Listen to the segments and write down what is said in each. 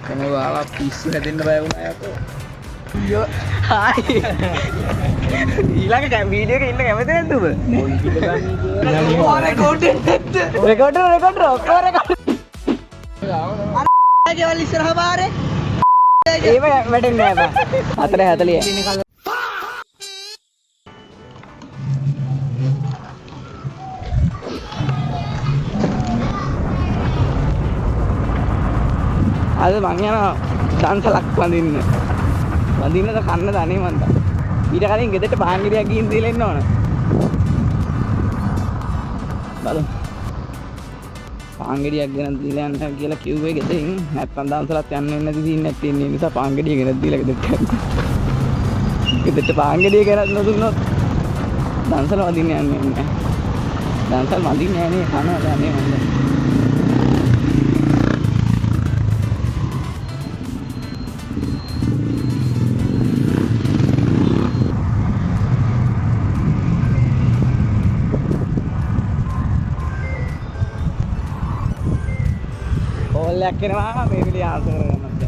කොහොමද ආවා පිස්සු හැදෙන්න බය වුණා යකෝ. අයියෝ හායි. ඊළඟ වීඩියෝ එකේ ඉන්න කැමති නැද්ද ඔබ? රෙකෝඩර් ඔක්කොම රෙකෝඩර්. අර ගෙවල් ඉස්සරහ පාරේ. ඒව වැටෙන්නේ නැහැ බා. 4:40. අද මං යනවා දන්සලක් වඳින්නද කන්න දනේ මන්ද. ඊට කලින් ගෙදරට පාන්ගිරියක් ගිහින් දීලා එන්න ඕන. බලමු. පාන්ගිරියක් ගෙන දීලා යන්න කියලා කිව්වේ ගෙදරින්. නැත්නම් දන්සලත් යන්න වෙන්නේ නැති සීන් තියෙන නිසා පාන්ගිරිය ගෙන දීලා ගෙදරට යනවා. ගෙදරට පාන්ගිරිය ගෙන නොදුන්නොත් දන්සල වඳින්න යන්නේ නැහැ. දන්සල් වඳින්නේ නැහැ නේ කනවා දන්නේ මන්ද. ඕල්ලයක් එනවා මේ විදිහට ආන්සර් කරගන්නත්.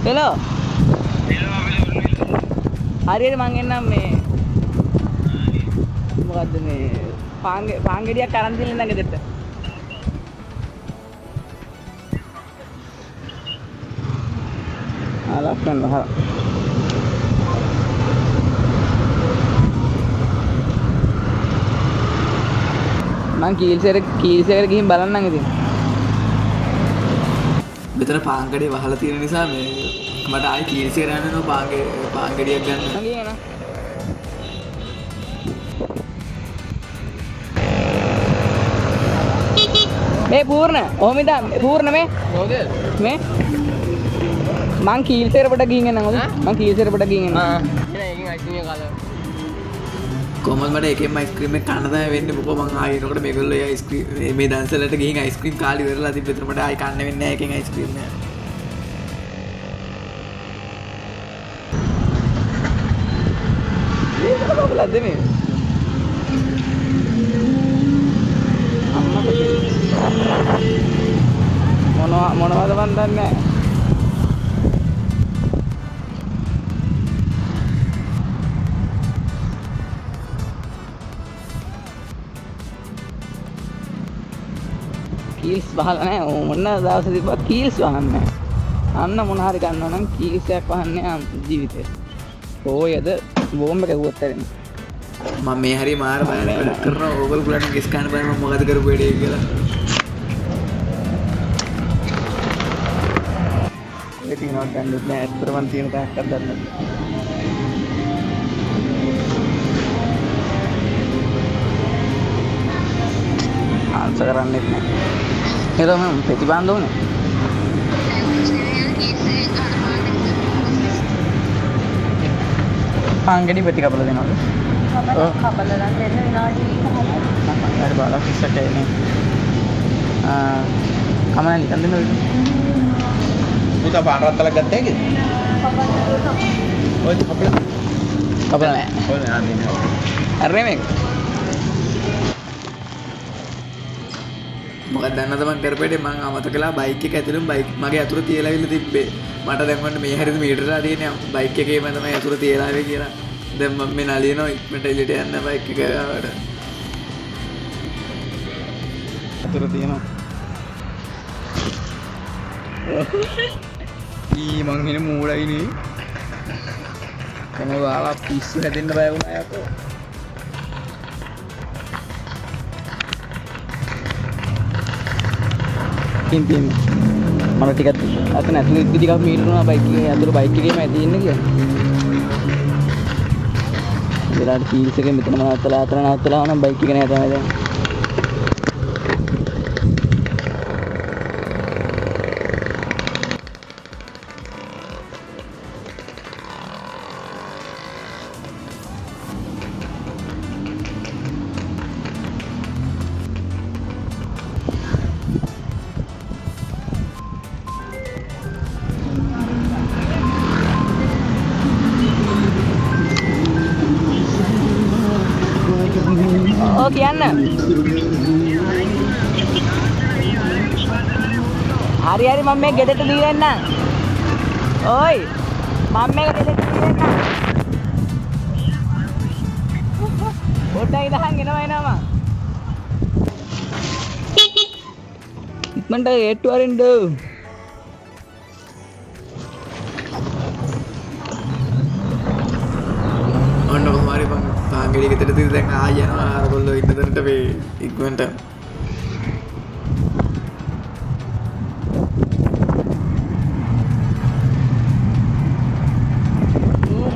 හෙලෝ. හරියට මං එන්නම් මේ මොකද්ද මේ පාන්ගෙඩියක් අරන් දෙන්න නේද ගෙදරට. ලස්සන වහ. මං කීල්සෙට ගිහින් බලන්නම් ඉතින්. මෙතන පාංගඩේ වහලා තියෙන නිසා මේ මට ආයි කීල්සෙට යන්න නෝ පාංගඩියක් ගන්න. මං ගියන. මේ පූර්ණ. ඔහොම ඉඳන් පූර්ණ මේ. කොහොමද? මේ මං කීල්සෙට පොඩ ගිහින් එන්නම් හොඳ. මං කීල්සෙට පොඩ ගිහින් එන්නම්. එන එකකින් අයිස්ක්‍රීම් එක කාලා. කොහොමද මට එකෙන්ම අයිස්ක්‍රීම් එක කන්න තමයි වෙන්නේ. මොකෝ මං ආයෙ එනකොට මේගොල්ලෝ අයිස්ක්‍රීම් මේ දන්සලට ගිහින් අයිස්ක්‍රීම් කාලි ඉවරලා තිබ්බ. ඒතර මට ආයෙ කන්න වෙන්නේ නැහැ එකෙන් අයිස්ක්‍රීම් නෑ. ඒක බලද්ද මේ. මොනවද මන් දන්නේ නැහැ. කීල්ස් වහලා නැහැ. මොන දවසේ තිබ්බත් කීල්ස් වහන්නේ නැහැ. අන්න මොන හරි ගන්නවා නම් කීල්ස් එකක් වහන්නේ ජීවිතේ. කොහොයද බෝම්බ ගැහුවත් ඇරෙන්නේ. මම මේ හරිය මාර බලන්න කරනවා. ඕගොල්ලෝ ගෙස් ගන්න බෑ මම මොකද කරපු වැඩේ කියලා. ඉතින් නෝට් ගන්නෙත් නෑ. ඇත්තටම මන් තියෙන තාක්කක් දන්නේ නැහැ. ආන්සර් කරන්නෙත් නෑ. ඒක මම ප්‍රතිබන්ධ වුණේ. පාන්ගෙඩි පැටි කපලා දෙනවද? කපලා නම් දෙන්න විනාඩි 5ක්. හරි බලන්න ඉස්සට එන්නේ. කමන නිකන් දෙන්න වෙන්නේ. පුතා පාන් රත්තලක් ගත්තා ඒකද? ඔය කපලා නෑ. ඔය නෑ දෙන්නේ. අරනේ මේක. මොකක්ද දන්නවද මං කරපේටේ මං අමතක කළා බයික් එක ඇතුළෙම බයික් මගේ අතුර තියලා ඉල්ල තිබ්බේ. මට දැන් වන්න මේ හැරිද මීටරලා තියෙන්නේ බයික් එකේම තමයි අතුර තියලා ආවේ කියලා. දැන් මම මේ නලියනවා ඉක්මනට එළියට යන්න බයික් එක ගාවට. අතුර තියෙනවා. මං හින මූලයි නේ. කොහොමද ආවා පිස්සු හැදෙන්න බය වුණා යකෝ. පින් මම ටිකක් අතන ඇතුළේ ඉද්දි ටිකක් මීටරුණා බයික් එකේ ඇතුළේ බයික් එකේම ඇදී ඉන්නේ කියලා. විරාට කීල්ස් එකේ මෙතන නවත්තලා නම් බයික් එක නෑ තමයි දැන්. ඕ කියන්න. හරි හරි මම මේ ගෙදරට දීලා එන්නම්. ඕයි මම මේ ගෙදරට දීලා එන්නම්. පොඩ්ඩක් ඉඳන් එනවා මම. ඉක්මනට ඒට්ටු අරින්න. ඔන්න කොහොමරි මං පාංගෙඩිය ගෙදරට දීලා දැන් ආයෙ යනවා අරගොල්ලෝ ඉන්න තැනට මේ ඉක්මනට.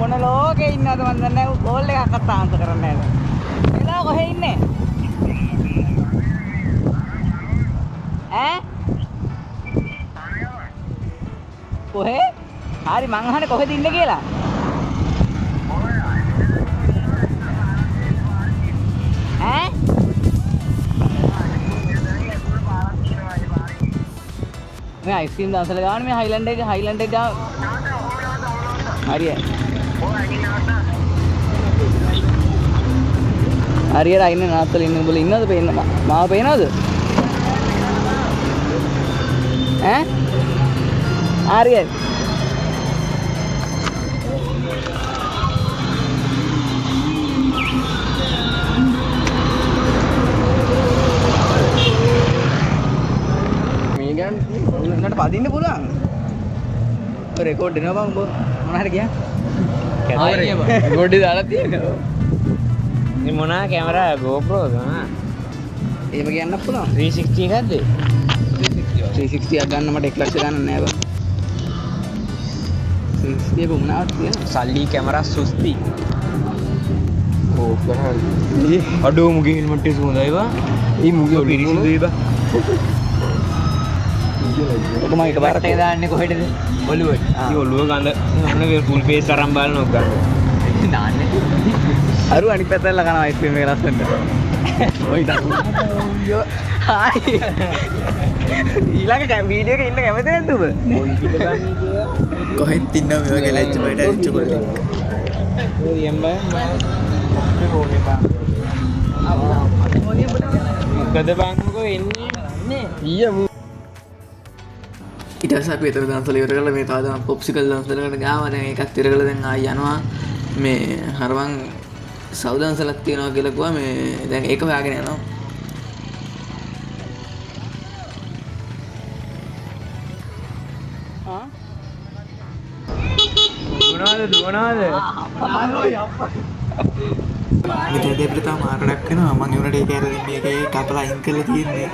මොන ලෝකේ ඉන්නවද මන් දන්නේ නැහැ. කෝල් එකක්වත් ආන්සර් කරන්නේ නැහැ. එලා කොහෙ ඉන්නේ? ඈ? කොහෙ? හරි මං අහන්නේ කොහෙද ඉන්නේ කියලා. ඈ? මේ අයිස්ක්‍රීම් දවසල ගාන මේ හයිලන්ඩ් එක ගාව. හරිය. හරියට අයින්න නාත්තල ඉන්න උඹලා ඉන්නවද පේන්න මාව පේනවද? ඈ? හරියට. මේ ගන්න උන්නට පදින්න පුළුවන්. ඔය රෙකෝඩ් දෙනවා බං උඹ මොන හරි කියන්න. ආයේ රෙකෝඩ් එක දාලා තියෙනවා. මේ මොනා කැමරා GoPro ගා එහෙම කියන්න පුළුවන්. 360 එකක්ද 360 එකක් ගන්න මට 1 ලක්ෂ ගන්න නෑ බං. 360 එක මොනවද කියන්නේ? සල්ලි කැමරා සුස්ති ඕ කරන්නේ අඩෝ මුගේ හෙල්මට් එක සුවඳයි බා ඊ මුගේ පිරිසිදුයි බා ඔක මම එකපාරට ඒ දාන්නේ කොහෙටද ඔළුවට ඊ ඔළුව ගඳ මොන ෆුල් ෆේස් අරන් බලනවා ගන්න දාන්නේ අරු අනිත් පැත්තට ලකනවා අයිස්ක්‍රීම් එක ලස්සනට. ඔයි දකු. හායි. ඊළඟ වීඩියෝ එකේ ඉන්න කැමති නැද්ද ඔබ? කොහෙන්ද ඉන්නව මේ වගේ ලැජ්ජ බයට ඇවිච්ච කොල්ලෙක්. ඔය යම්බා මොකද බංකෝ එන්නේ ඊය ඊට පස්සේ අපි එතන දන්සල ඉවර කරලා මේ තව පොප්සිකල් දන්සලකට ගාවා. දැන් ඒකත් ඉවර කරලා දැන් ආයෙ යනවා මේ හරවන් සවුදන්සලක් තියෙනවා කියලා කිව්වා මේ දැන් ඒක හොයාගෙන යනවා. ආ? දුවනවාද ඉතින් දෙපිට තම මාරණක් වෙනවා. මම උනට ඒක ඇර මේකේ කපලා අයින් කරලා තියෙන්නේ.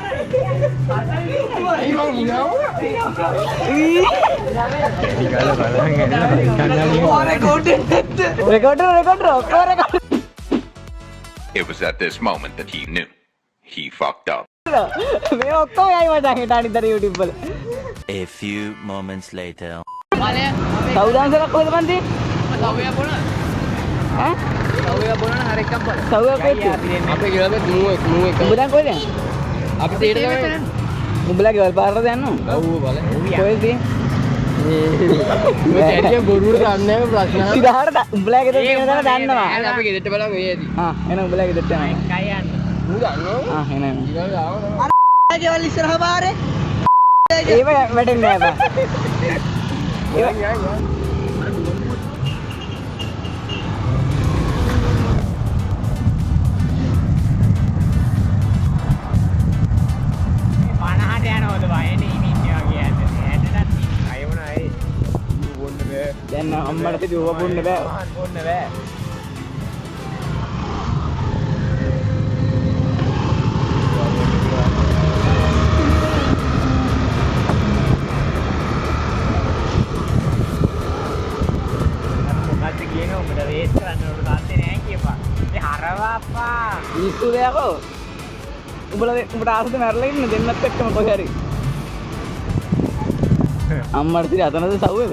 It was at this moment that he knew. He fucked up. මේ ඔක්කොම යයි මචං හිට අනිතර YouTube වල. A few moments later. සවුදන්සලක් කොහෙද බන්දි? සව්වය බොන ඈ? සව්වය බොන හර එකක් බල සවුව කොහෙද? අපේ ගෙවල් නුව එක උඹ දැන් කොහෙද? අපි තේරෙ තමයි උඹලා ගෙවල් පාරට යන්න ඕන. ඔව් බල කොහෙද? මේ කැටිය බොරුවට දන්නේ නැහැ ප්‍රශ්න සිරහට උඹලා ගෙදර තියෙන දන්න දන්නවා. අපි ගෙදරට බලමු ඒ ඇති ආ එහෙනම් උඹලා ගෙදරට යනවා. කයි යන්න ඌ දන්නෝ ආ එහෙනම්. ඊගොල්ලෝ ආවම ගෙවල් ඉස්සරහ පාරේ. ඒව වැටෙන්නේ නැහැ බං. දැන් අම්මට දුව බොන්න බෑ. බොන්න බෑ මොකක්ද කියනවා උඹට වේස් කරන්න උඩ තාත්තේ නෑ කියපා ඒ හරවාපා ඉස්සු දෙයකෝ. උඹට ආසද මැරලා ඉන්න දෙන්නත් එක්කම කොහේ හරි. අම්මට ඉතින් අතනද සව් එක?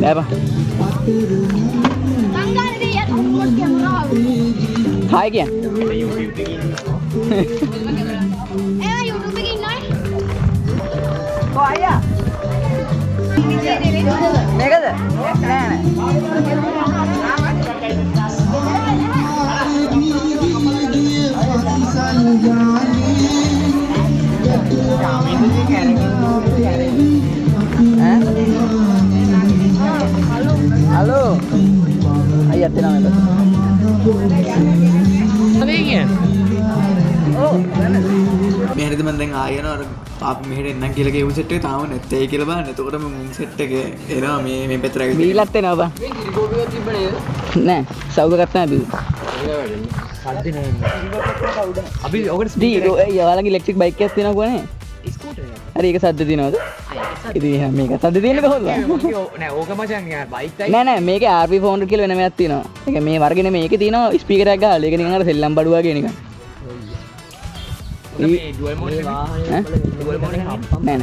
Apa? Hai kìa. YouTube begin nói. Có අයියා මේකද නෑ හලෝ අයියත් එනවා මේක මේ හරිද මම දැන් ආයෙ යනවා අර ආපු මෙහෙට එන්නම් කියලා කියපු සෙට් එක තාම නැත්තේ කියලා බලන්න. එතකොට මුන් සෙට් එක එනවා මේ පැත්තට ඇවිත්. බීලත් එනවා බං. නෑ සවුද ගත්තා බී. අපි ඔකට දී ඔයාලගේ ඉලෙක්ට්‍රික් බයික් එකක් තියෙනවා කොහේ? ස්කූටර් එක. හරි ඒක සද්ද තියෙනවද? ඉතින් මේක සද්ද තියෙන්නේ කොහොමද? නෑ ඕක මචං යාර බයික් නෑ මේකේ RP400 කියලා වෙනම එකක් තියෙනවා. ඒක මේ වර්ගේ නෙමෙයි. මේකේ තියෙනවා ස්පීකර් එකක් ගහලා. ඒක නිකන් අර සෙල්ලම් බඩුවා කියන එක. ඩුවල් මෝඩ් නෑ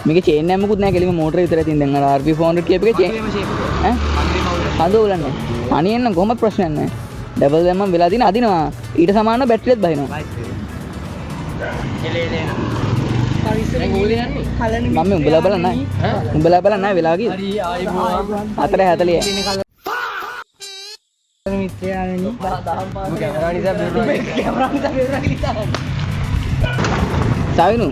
මේකේ චේන් එකක් මොකුත් නෑ. කෙලිම මෝටර විතරයි තියෙන. දැන් අර RP400 කියප එකේ චේන් ඈ හද උලන්නේ. අනියන්න කොහොමද ප්‍රශ්නයක් නෑ. ඩබල් දැම්මම වෙලා තියෙන අදිනවා. ඊට සමානව බැටරියත් බහිනවා. මම උඹලා බලන්න උඹලා බලන්න නැහැ වෙලා ගියේ. හරි ආයිබෝ 4:40. මිත්‍යාවනි කැමරා නිසා බේරුවා. සාවිනු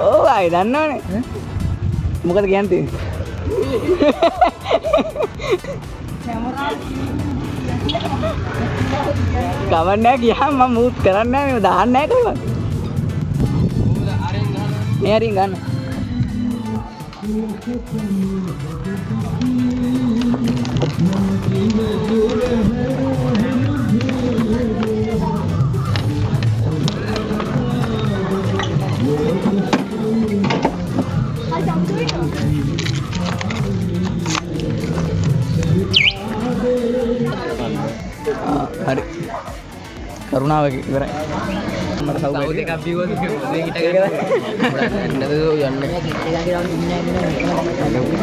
ඕ ආයි දන්නවනේ. මොකද කියන්නේ? කවන්නේ ගියාම මම මූට් කරන්නේ නැහැ මේ දාන්නේ නැහැ කොහොමද? මේ හරින් ගන්න. හරි කරුණාව ඉවරයි. මට සවුද එකක් බිව්වද මොකද හිටගෙන යන්නේ.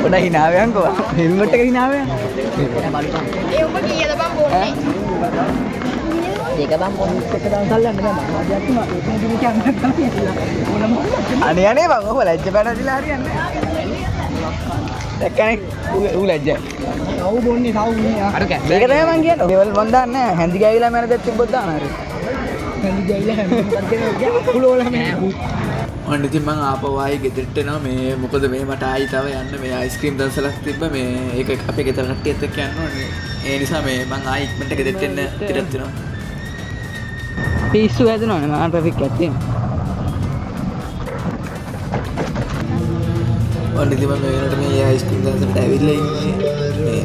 පොඩ හිනාවයන්කෝ හෙල්මට් එක හිනාවයන්. ඒ උඹ කීයද බං බොන්නේ? ඒක බං පොලිස් එක්ක දවසල්ලන්න බෑ මම වාදියක් තුනා ඒක නෙමෙයි කියන්නේ. අනේ බං ඔබ ලැජ්ජ පැනදිලා හරියන්නේ. දැක්කනේ ඌ ලැජ්ජයි. සව් බොන්නේ සව් නේ. අර මේක තමයි මං කියන්නේ. ගෙවල් මන් දාන්නේ නැහැ. හැන්දි ගෑවිලා මැන දෙත් තිබ්බොත් දාන හරි. හැන්දි ගෑවිලා හැන්දි කරගෙන කුලෝලා මේ. ඔන්න ඉතින් මං ආපහු ආයි ගෙදරට එනවා. මේ මොකද මේ මට ආයි තව යන්න මේ අයිස්ක්‍රීම් දවසලක් තිබ්බ මේ ඒක අපේ ගෙදර කට්ටියත් එක්ක යන්න ඕනේ. ඒ නිසා මේ මං ආයි ඉක්මනට ගෙදරට එන්න ඉතිරත් වෙනවා. පිස්සු හැදෙනවනේ මම ට්‍රැෆික් එකක් තියෙනවා. ඔන්න ඉතින් මම වෙනකොට මේ අයිස්ක්‍රීම් දවසට ඇවිල්ලා ඉන්නේ. මේ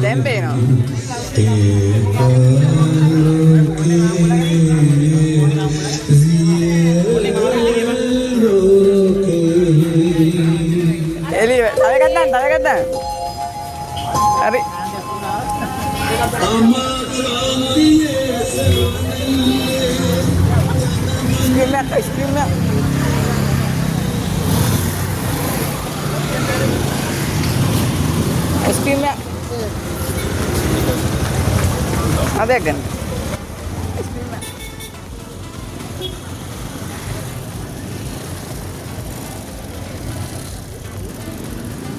දැන් පේනවා. එළිය තව එකක් දාන්න හරි. ස්ක්‍රීම් එක ස්ක්‍රීම් එක අදයක් ගන්න.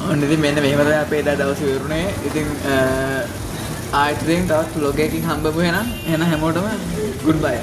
ඔන්න ඉතින් මෙන්න මෙහෙම තමයි අපේ එදා දවසේ ඉවරුනේ. ඉතින් ආයෙත් තවත් vlog එකකින් හම්බෙමු එහෙනම්. එහෙනම් හැමෝටම good bye.